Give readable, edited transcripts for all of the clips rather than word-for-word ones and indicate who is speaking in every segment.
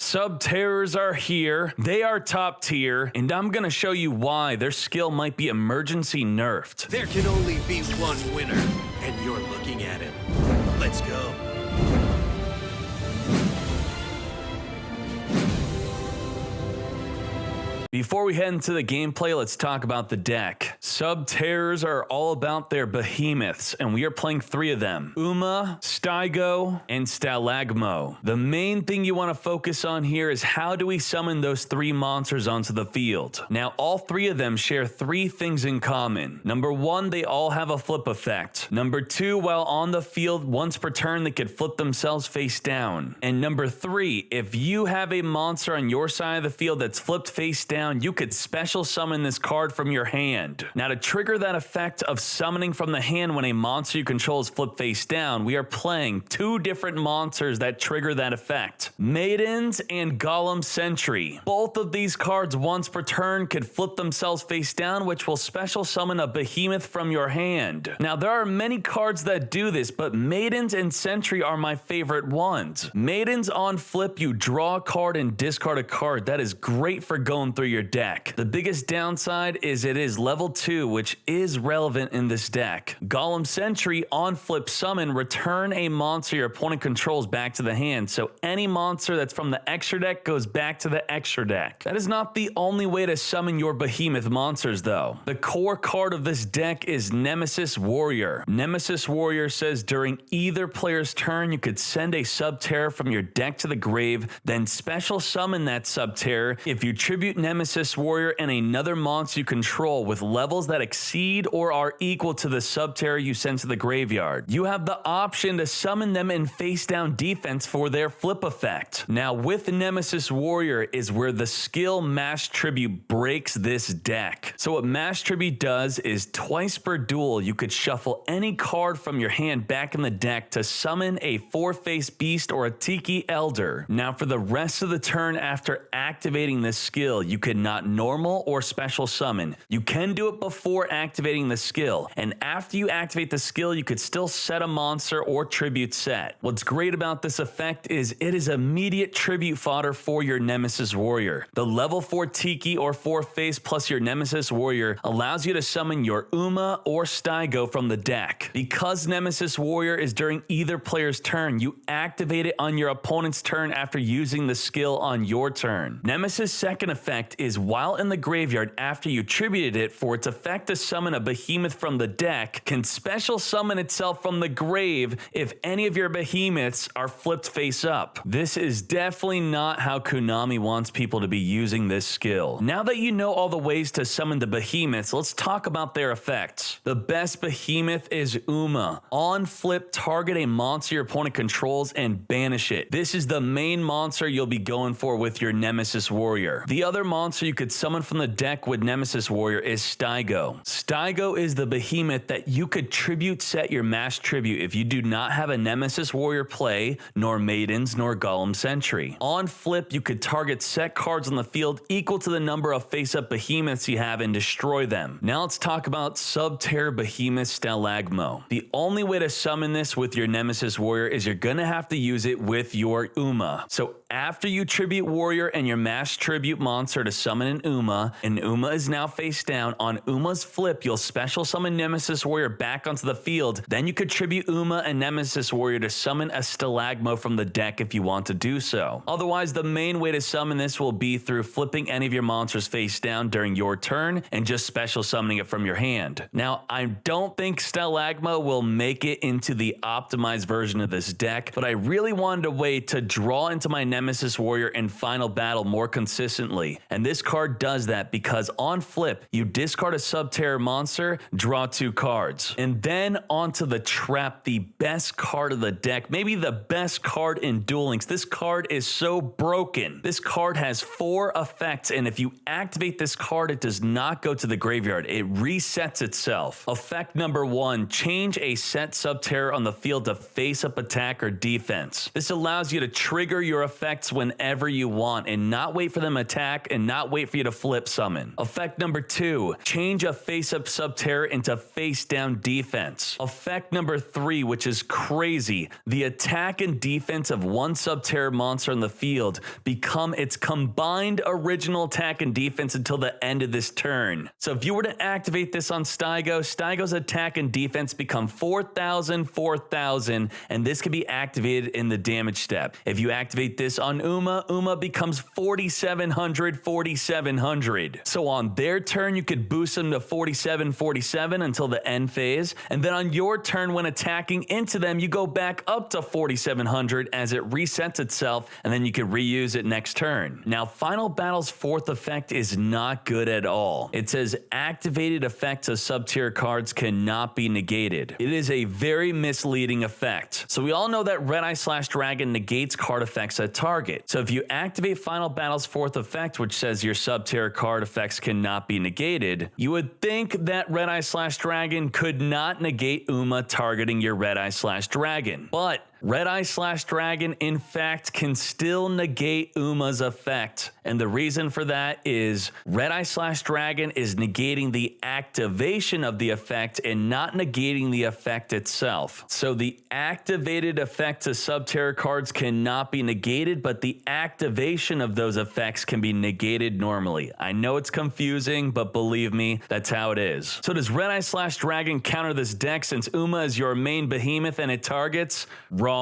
Speaker 1: Subterrors are here, they are top tier, and I'm gonna show you why their skill might be emergency nerfed.
Speaker 2: There can only be one winner, and you're looking at him. Let's go.
Speaker 1: Before we head into the gameplay, let's talk about the deck. Subterrors are all about their behemoths, and we are playing 3 of them: Uma, Stygo, and Stalagmo. The main thing you want to focus on here is how do we summon those 3 monsters onto the field. Now, all 3 of them share 3 things in common. Number 1, they all have a flip effect. Number 2, while on the field, once per turn, they could flip themselves face down. And number 3, if you have a monster on your side of the field that's flipped face down, you could special summon this card from your hand. Now, to trigger that effect of summoning from the hand when a monster you control is flipped face down, we are playing 2 different monsters that trigger that effect: Maidens and Golem Sentry. Both of these cards once per turn could flip themselves face down, which will special summon a behemoth from your hand. Now, there are many cards that do this, but Maidens and Sentry are my favorite ones. Maidens on flip, you draw a card and discard a card. That is great for going through your deck. The biggest downside is it is level 2, which is relevant in this deck. Golem Sentry on flip summon, return a monster your opponent controls back to the hand, so any monster that's from the extra deck goes back to the extra deck. That is not the only way to summon your behemoth monsters though. The core card of this deck is Nemesis Warrior. Nemesis Warrior says during either player's turn, you could send a Subterror from your deck to the grave, then special summon that Subterror. If you tribute Nemesis Warrior and another monster you control with levels that exceed or are equal to the Subterror you send to the graveyard, you have the option to summon them in face down defense for their flip effect. Now, with Nemesis Warrior is where the skill Mass Tribute breaks this deck. So what Mass Tribute does is twice per duel, you could shuffle any card from your hand back in the deck to summon a 4-face beast or a Tiki Elder. Now, for the rest of the turn after activating this skill, you could not normal or special summon. You can do it before activating the skill, and after you activate the skill, you could still set a monster or tribute set. What's great about this effect is it is immediate tribute fodder for your Nemesis Warrior. The level 4 Tiki or 4-face plus your Nemesis Warrior allows you to summon your Uma or Stygo from the deck. Because Nemesis Warrior is during either player's turn, you activate it on your opponent's turn after using the skill on your turn. Nemesis' second effect is while in the graveyard after you tributed it, for its effect to summon a behemoth from the deck, can special summon itself from the grave if any of your behemoths are flipped face up. This is definitely not how Konami wants people to be using this skill. Now that you know all the ways to summon the behemoths, let's talk about their effects. The best behemoth is Uma. On flip, target a monster your opponent controls and banish it. This is the main monster you'll be going for with your Nemesis Warrior. The other monster you could summon from the deck with Nemesis Warrior is Stygo. Stygo is the behemoth that you could tribute set your Mass Tribute if you do not have a Nemesis Warrior play, nor Maidens, nor Golem Sentry. On flip, you could target set cards on the field equal to the number of face-up behemoths you have and destroy them. Now let's talk about Subterror Behemoth Stalagmo. The only way to summon this with your Nemesis Warrior is you're gonna have to use it with your Uma. So after you tribute Warrior and your Mass Tribute monster to summon an Uma, and Uma is now face down, on Uma's flip, you'll special summon Nemesis Warrior back onto the field. Then you could tribute Uma and Nemesis Warrior to summon a Stalagmo from the deck if you want to do so. Otherwise, the main way to summon this will be through flipping any of your monsters face down during your turn and just special summoning it from your hand. Now, I don't think Stalagmo will make it into the optimized version of this deck, but I really wanted a way to draw into my Nemesis Warrior in Final Battle more consistently, and this card does that because on flip, you discard a Subterror monster, draw 2 cards. And then onto the Trap, the best card of the deck, maybe the best card in Duel Links. This card is so broken. This card has 4 effects, and if you activate this card, it does not go to the graveyard. It resets itself. Effect number 1, change a set Subterror on the field to face-up attack or defense. This allows you to trigger your effect effects whenever you want and not wait for them to attack and not wait for you to flip summon. Effect number 2, change a face-up Subterror into face-down defense. Effect number 3, which is crazy, the attack and defense of one Subterror monster in the field become its combined original attack and defense until the end of this turn. So if you were to activate this on Stygo's attack and defense become 4,000, 4,000, and this can be activated in the damage step. If you activate this on Uma becomes 4,700, 4,700. So on their turn, you could boost them to 47, 47 until the end phase, and then on your turn when attacking into them, you go back up to 4,700 as it resets itself, and then you can reuse it next turn. Now, Final Battle's 4th effect is not good at all. It says activated effects of sub-tier cards cannot be negated. It is a very misleading effect. So we all know that Red-Eye/Dragon negates card effects at target. So if you activate Final Battle's 4th effect, which says your sub-tier card effects cannot be negated, you would think that Red-Eye/Dragon could not negate Uma targeting your Red-Eye/Dragon. But Red-Eye/Dragon, in fact, can still negate Uma's effect. And the reason for that is Red-Eye/Dragon is negating the activation of the effect and not negating the effect itself. So the activated effects of Subterror cards cannot be negated, but the activation of those effects can be negated normally. I know it's confusing, but believe me, that's how it is. So does Red-Eye/Dragon counter this deck since Uma is your main behemoth and it targets? Wrong.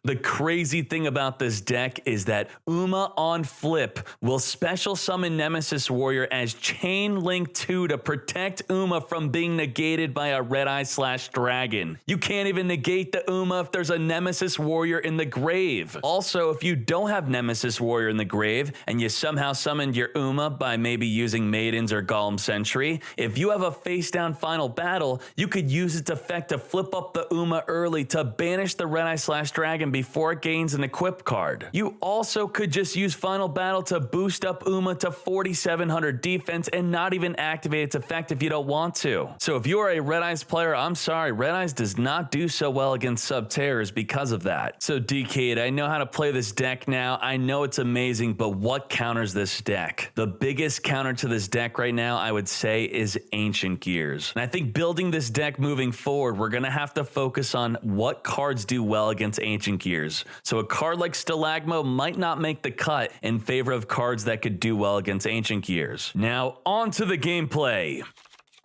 Speaker 1: The crazy thing about this deck is that Uma on flip will special summon Nemesis Warrior as Chain Link 2 to protect Uma from being negated by a Red-Eye/Dragon. You can't even negate the Uma if there's a Nemesis Warrior in the grave. Also, if you don't have Nemesis Warrior in the grave and you somehow summoned your Uma by maybe using Maidens or Golem Sentry, if you have a face-down Final Battle, you could use its effect to flip up the Uma early to banish the Red-Eye/Dragon before it gains an equip card. You also could just use Final Battle to boost up Uma to 4,700 defense and not even activate its effect if you don't want to. So if you are a Red Eyes player, I'm sorry, Red Eyes does not do so well against Subterrors because of that. So Dkayed, I know how to play this deck now. I know it's amazing, but what counters this deck? The biggest counter to this deck right now, I would say, is Ancient Gears. And I think building this deck moving forward, we're gonna have to focus on what cards do well against Ancient Gears. So a card like Stalagmo might not make the cut in favor of cards that could do well against Ancient Gears. Now, on to the gameplay.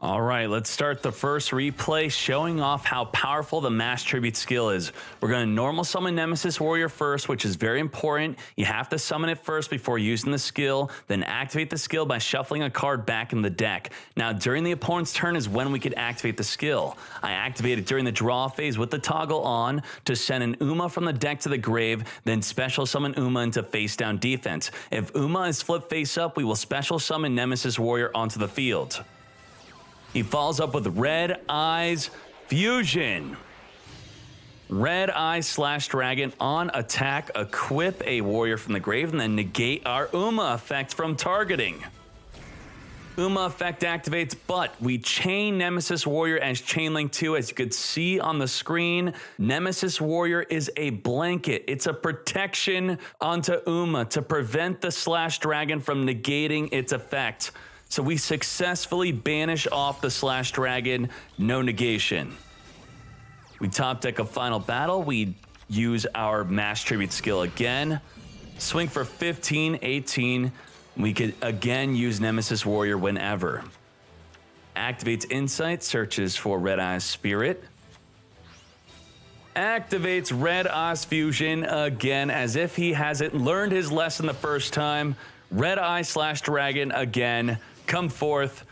Speaker 1: All right, let's start the first replay showing off how powerful the Mass Tribute skill is. We're going to normal summon Nemesis Warrior first, which is very important. You have to summon it first before using the skill, then activate the skill by shuffling a card back in the deck. Now, during the opponent's turn is when we could activate the skill. I activate it during the draw phase with the toggle on to send an Uma from the deck to the grave, then special summon Uma into face down defense. If Uma is flipped face up, we will special summon Nemesis Warrior onto the field. He follows up with Red Eyes Fusion. Red Eye/Dragon on attack, equip a warrior from the grave, and then negate our Uma effect from targeting. Uma effect activates, but we chain Nemesis Warrior as Chain Link 2. As you could see on the screen, Nemesis Warrior is a blanket. It's a protection onto Uma to prevent the /Dragon from negating its effect. So we successfully banish off the /Dragon, no negation. We top deck a Final Battle. We use our Mass Tribute skill again. Swing for 15, 18. We could again use Nemesis Warrior whenever. Activates Insight, searches for Red Eyes Spirit. Activates Red Eyes Fusion again, as if he hasn't learned his lesson the first time. Red Eye/Dragon again. Come forth,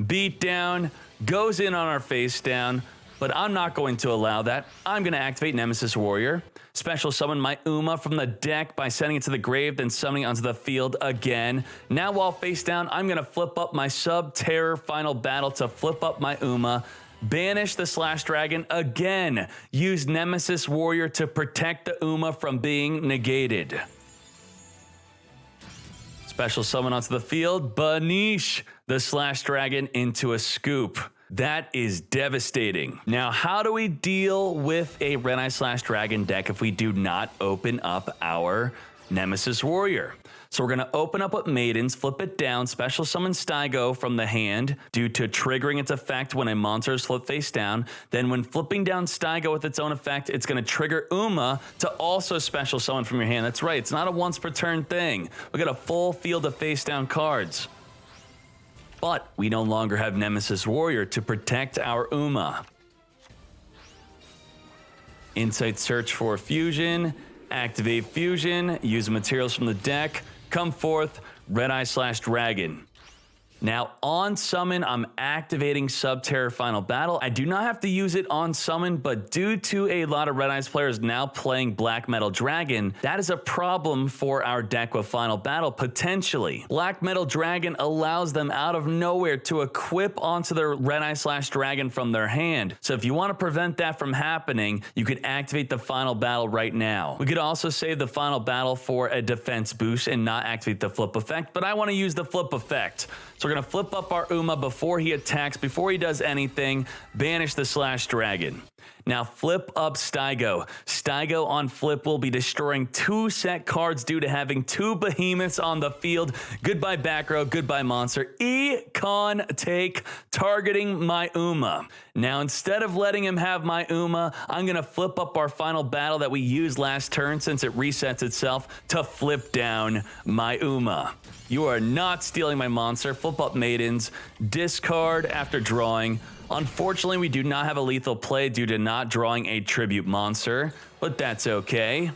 Speaker 1: beat down, goes in on our face down, but I'm not going to allow that. I'm going to activate Nemesis Warrior, special summon my Uma from the deck by sending it to the grave, then summoning it onto the field again. Now while face down, I'm going to flip up my Subterror Final Battle to flip up my Uma, banish the /Dragon again, use Nemesis Warrior to protect the Uma from being negated. Special summon onto the field, banish the /Dragon into a scoop. That is devastating. Now, how do we deal with a Red Eye/Dragon deck if we do not open up our Nemesis Warrior. So we're going to open up with Maidens, flip it down, special summon Stygo from the hand due to triggering its effect when a monster is flipped face down. Then when flipping down Stygo with its own effect, it's going to trigger Uma to also special summon from your hand. That's right, it's not a once per turn thing. We got a full field of face down cards. But we no longer have Nemesis Warrior to protect our Uma. Insight search for fusion, activate fusion, use materials from the deck, come forth, Red Eye/Dragon. Now on summon, I'm activating Subterror Final Battle. I do not have to use it on summon, but due to a lot of Red Eyes players now playing Black Metal Dragon, that is a problem for our deck with Final Battle, potentially. Black Metal Dragon allows them out of nowhere to equip onto their Red Eye/Dragon from their hand. So if you want to prevent that from happening, you could activate the Final Battle right now. We could also save the Final Battle for a defense boost and not activate the flip effect, but I want to use the flip effect. So we're going to flip up our Uma before he attacks, before he does anything, banish the /Dragon. Now flip up Stygo. Stygo on flip will be destroying 2 set cards due to having 2 behemoths on the field. Goodbye back row, goodbye monster. Econ take, targeting my Uma. Now instead of letting him have my Uma, I'm going to flip up our Final Battle that we used last turn since it resets itself to flip down my Uma. You are not stealing my monster. Flip up Maidens, discard after drawing. Unfortunately, we do not have a lethal play due to not drawing a tribute monster, but that's okay.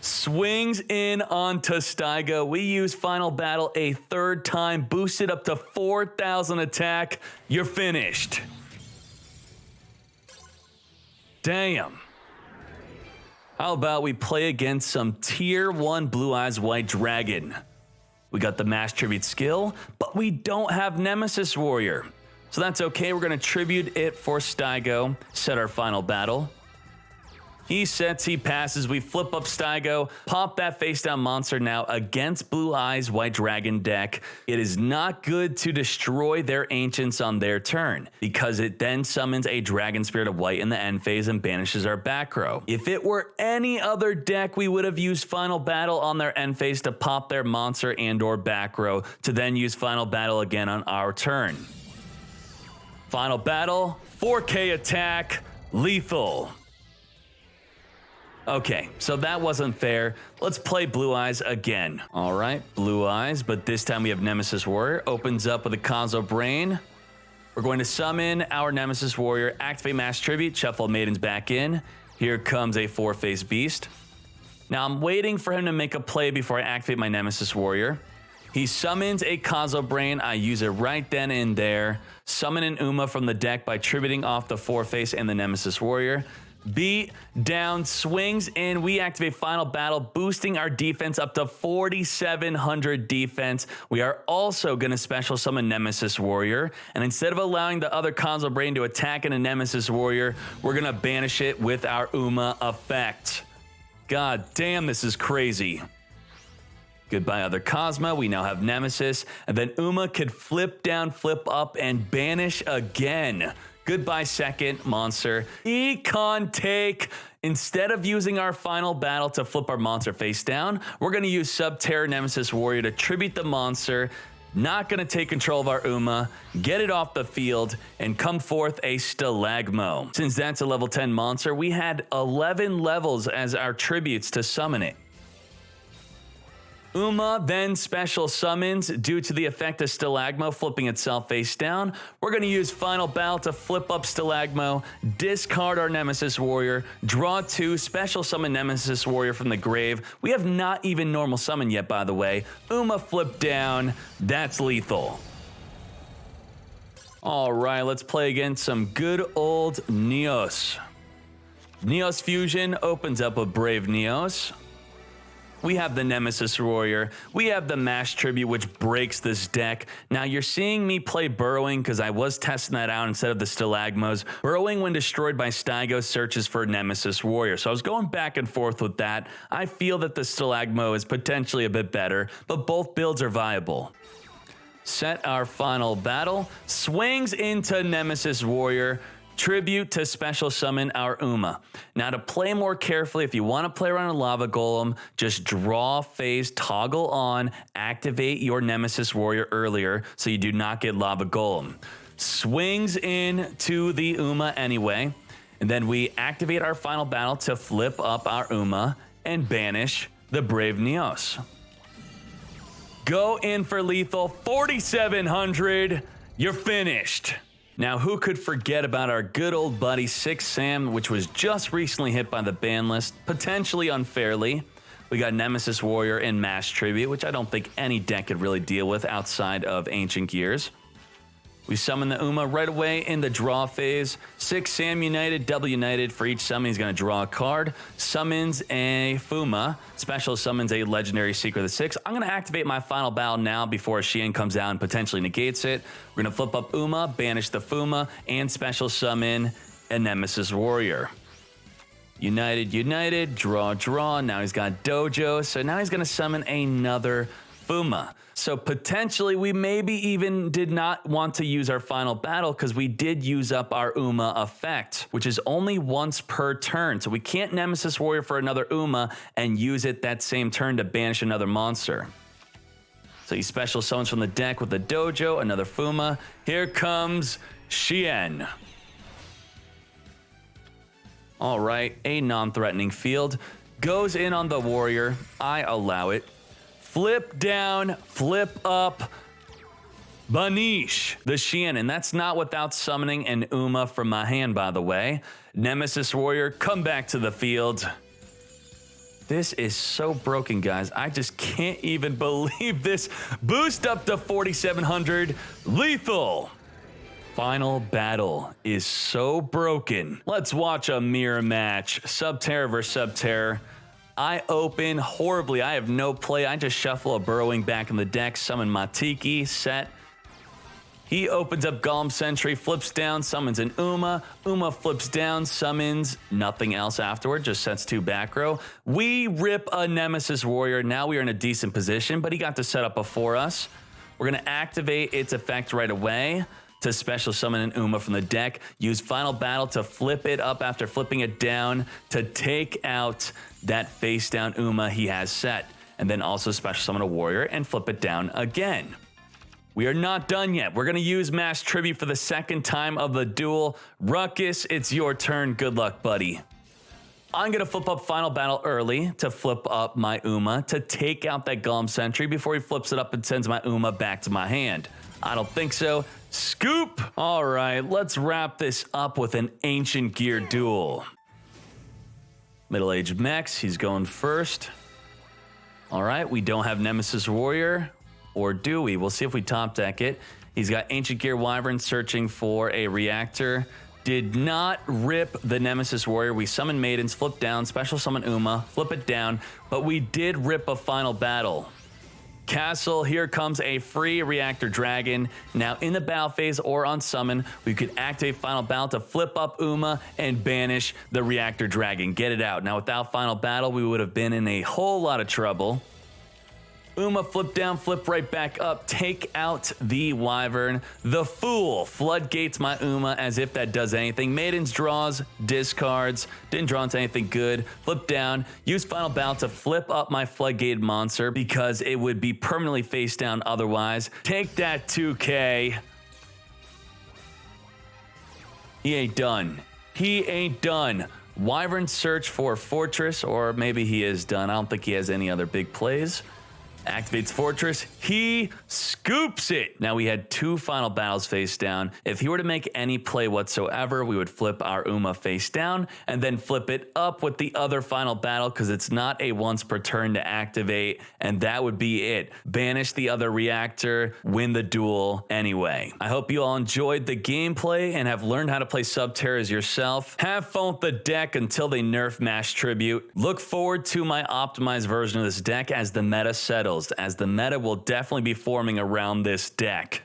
Speaker 1: Swings in onto Stygo. We use Final Battle a 3rd time, boosted up to 4,000 attack. You're finished. Damn. How about we play against some tier 1 Blue Eyes White Dragon? We got the Mass Tribute skill, but we don't have Nemesis Warrior. So that's okay, we're gonna tribute it for Stygo, set our Final Battle. He sets, he passes, we flip up Stygo, pop that face down monster now against Blue Eyes White Dragon deck. It is not good to destroy their ancients on their turn because it then summons a Dragon Spirit of White in the end phase and banishes our back row. If it were any other deck, we would have used Final Battle on their end phase to pop their monster and or back row to then use Final Battle again on our turn. Final Battle, 4K attack, lethal. Okay, so that wasn't fair. Let's play Blue Eyes again. All right, Blue Eyes, but this time we have Nemesis Warrior. Opens up with a Kazo Brain. We're going to summon our Nemesis Warrior, activate Mass Tribute, shuffle Maidens back in. Here comes a 4-face Beast. Now I'm waiting for him to make a play before I activate my Nemesis Warrior. He summons a Kazo Brain. I use it right then and there. Summon an Uma from the deck by tributing off the 4-face and the Nemesis Warrior. Beat down, swings in. We activate Final Battle, boosting our defense up to 4,700 defense. We are also going to special summon Nemesis Warrior. And instead of allowing the other Kazo Brain to attack in a Nemesis Warrior, we're going to banish it with our Uma effect. God damn, this is crazy. Goodbye, other Cosma. We now have Nemesis. And then Uma could flip down, flip up, and banish again. Goodbye, second monster. Econ take. Instead of using our Final Battle to flip our monster face down, we're going to use Subterror Nemesis Warrior to tribute the monster. Not going to take control of our Uma, get it off the field, and come forth a Stalagmo. Since that's a level 10 monster, we had 11 levels as our tributes to summon it. Uma then special summons due to the effect of Stalagmo flipping itself face down. We're going to use Final Battle to flip up Stalagmo, discard our Nemesis Warrior, draw 2, special summon Nemesis Warrior from the grave. We have not even normal summon yet, by the way. Uma flip down. That's lethal. All right, let's play against some good old Neos. Neos Fusion opens up with Brave Neos. We have the Nemesis Warrior. We have the Mass Tribute, which breaks this deck. Now, you're seeing me play Burrowing because I was testing that out instead of the Stalagmos. Burrowing, when destroyed by Stygo, searches for Nemesis Warrior. So I was going back and forth with that. I feel that the Stalagmo is potentially a bit better, but both builds are viable. Set our Final Battle. Swings into Nemesis Warrior. tribute to special summon our Uma. Now to play more carefully, if you want to play around a lava golem, just draw phase, toggle on, activate your Nemesis Warrior earlier so you do not get lava golem. Swings in to the Uma anyway, and then we activate our final battle to flip up our Uma and banish the Brave Neos. Go in for lethal, 4,700, you're finished. Now, who could forget about our good old buddy 6 Sam, which was just recently hit by the ban list, potentially unfairly. We got Nemesis Warrior and Mass Tribute, which I don't think any deck could really deal with outside of Ancient Gears. We summon the Uma right away in the draw phase. 6 Sam United, double United. For each summon, he's going to draw a card. Summons a Fuma. Special summons a Legendary Secret of the 6. I'm going to activate my final battle now before Xian comes out and potentially negates it. We're going to flip up Uma, banish the Fuma, and special summon a Nemesis Warrior. United, United, draw, draw. Now he's got Dojo, so now he's going to summon another Fuma. So potentially we maybe even did not want to use our final battle because we did use up our Uma effect, which is only once per turn. So we can't Nemesis Warrior for another Uma and use it that same turn to banish another monster. So he special summons from the deck with the Dojo, another Fuma. Here comes Xian. All right, a non-threatening field. Goes in on the Warrior. I allow it. Flip down, flip up, banish the Xian. And that's not without summoning an Uma from my hand, by the way. Nemesis Warrior, come back to the field. This is so broken, guys. I just can't even believe this. Boost up to 4,700. Lethal. Final battle is so broken. Let's watch a mirror match. Subterror versus Subterror. I open horribly. I have no play. I just shuffle a Burrowing back in the deck, summon my Tiki, set. He opens up Golem Sentry, flips down, summons an Uma. Uma flips down, summons nothing else afterward, just sets 2 back row. We rip a Nemesis Warrior. Now we are in a decent position, but he got the setup before us. We're going to activate its effect right away to special summon an Uma from the deck. Use Final Battle to flip it up after flipping it down to take out that face down Uma he has set. And then also special summon a Warrior and flip it down again. We are not done yet. We're going to use Mass Tribute for the second time of the duel. Ruckus, it's your turn. Good luck, buddy. I'm going to flip up Final Battle early to flip up my Uma to take out that Golem Sentry before he flips it up and sends my Uma back to my hand. I don't think so. Scoop! All right, let's wrap this up with an Ancient Gear duel. Middle-aged mechs, he's going first. All right, we don't have Nemesis Warrior, or do we? We'll see if we top deck it. He's got Ancient Gear Wyvern searching for a reactor. Did not rip the Nemesis Warrior. We summon Maidens, flip down, special summon Uma, flip it down, but we did rip a Final Battle. Castle, here comes a free Reactor Dragon. Now in the battle phase or on summon, we could activate Final Battle to flip up Uma and banish the Reactor Dragon. Get it out. Now without Final Battle, we would have been in a whole lot of trouble. Uma, flip down, flip right back up, take out the Wyvern. The Fool floodgates my Uma as if that does anything. Maidens draws, discards, didn't draw into anything good. Flip down, use Final Battle to flip up my floodgated monster because it would be permanently face down otherwise. Take that 2K. He ain't done. He ain't done. Wyvern search for Fortress, or maybe he is done. I don't think he has any other big plays. Activates Fortress, he scoops it. Now we had 2 Final Battles face down. If he were to make any play whatsoever, we would flip our Uma face down and then flip it up with the other Final Battle because it's not a once per turn to activate, and that would be it. Banish the other reactor, win the duel anyway. I hope you all enjoyed the gameplay and have learned how to play Subterrors yourself. Have fun with the deck until they nerf Mass Tribute. Look forward to my optimized version of this deck as the meta settles, as the meta will definitely be forming around this deck.